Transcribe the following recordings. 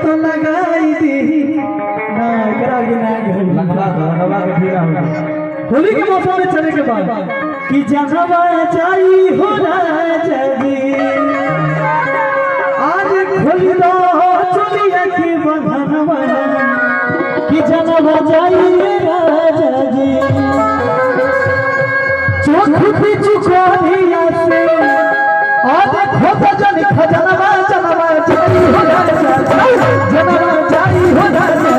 तो लगाई दी ना करागी ना लगा के फिर होली के मौसम में चले के बाद कि जहां जाई हो राजा जी आज खोल दो चलिया की बंधनवा कि जहां जाई राजा जी चोख पीछू कोरिया से आज खोद जन खजनवा जनवा जाई हो राजा जनवा जाई हो राजा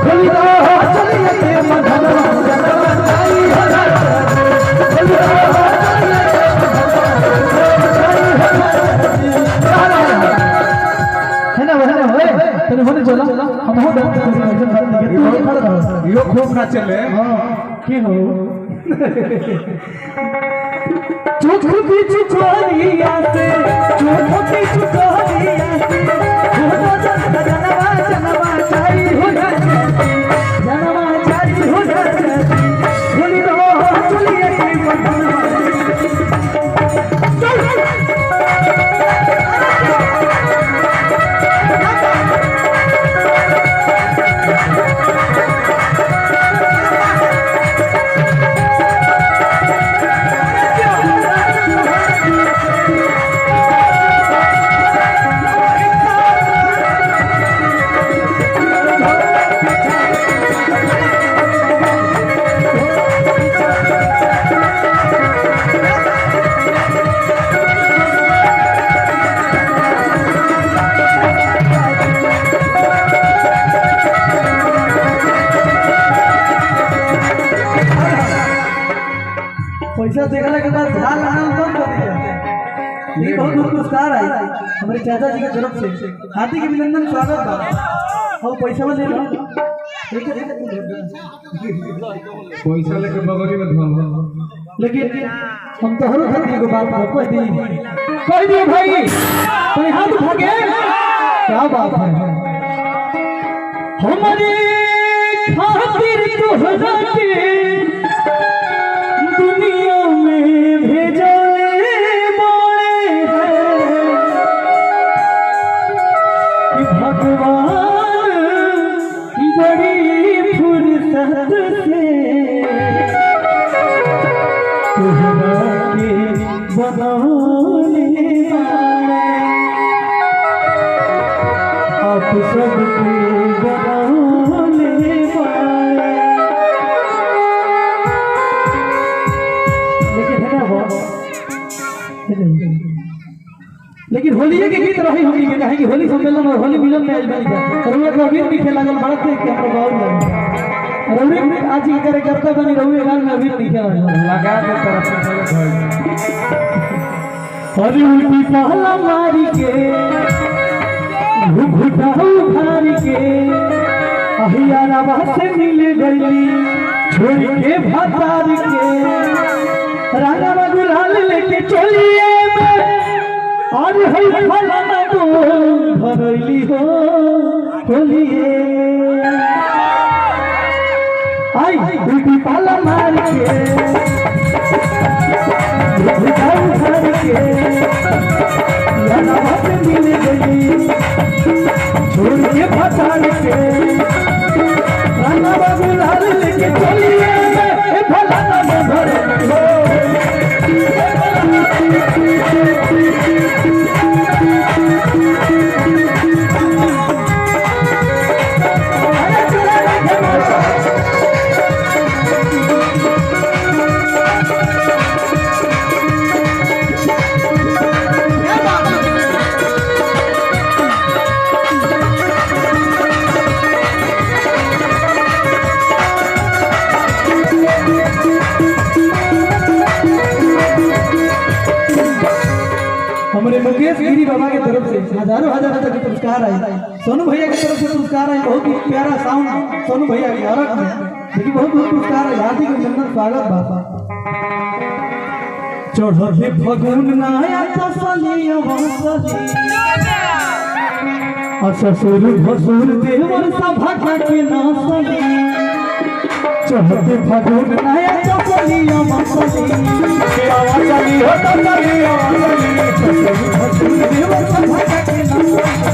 खोल दो चलिया की बंधनवा जनवा जाई हो राजा खोल दो तेरे होने चला हम हो यो खूब ना चले हां की हो चुप पीछू कोरिया से चुप पीछू कोरिया से हो जनवा जनवा जाई हो जनवा जाई हो बोली दो चलिए की बंधनवा पैसा देखने के बाद झाल आना बंद कर दिया। ये बहुत बहुत पुरस्कार आई हमारे चाचा जी की तरफ से हार्दिक अभिनंदन स्वागत था और पैसा में ले लो पैसा लेके बगल में धो लेकिन हम तो हर खातिर को बात कह दी भाई तो हाथ भागे क्या बात है हमारे खातिर तो हजाते लेकिन होली के गीत रही होली के कहे कि होली सम्मेलन और होली मिलन में आज बन गया रउआ को अबीर भी खेला गल भारत देख के हमरा बहुत लगा रउआ आज ही करे करता बनी रउआ गाल में अबीर नहीं खेला लगा के तरफ से हरी उल्टी पहला मारी के घुघुटा उखारी के अहियारा से मिल गई छोड़ के भातारी के राजा गुलाल लेके चलिए और हई फलाना तो भरली हो होलिए आई उल्टी पाला मार के उठाऊ घर के याना बात मिल गई छोड़ के फटान के राना बाबू लाल लेके चलिए फलाना तो भरली हो हमारे मुकेश गिरी बाबा की तरफ से हजारों हजार तक के पुरस्कार आए सोनू भैया की तरफ से पुरस्कार आए बहुत ही प्यारा साउंड सोनू भैया की औरत में देखिए बहुत बहुत पुरस्कार है हार्दिक अभिनंदन स्वागत बाबा चढ़े फगुन नाया तसलिया वसली ससुर भसुर देवर सभा के नासली चढ़ते फगुन नाया तसलिया वसली चली हो तसलिया वसली ससुर भसुर देवर सभा के नासली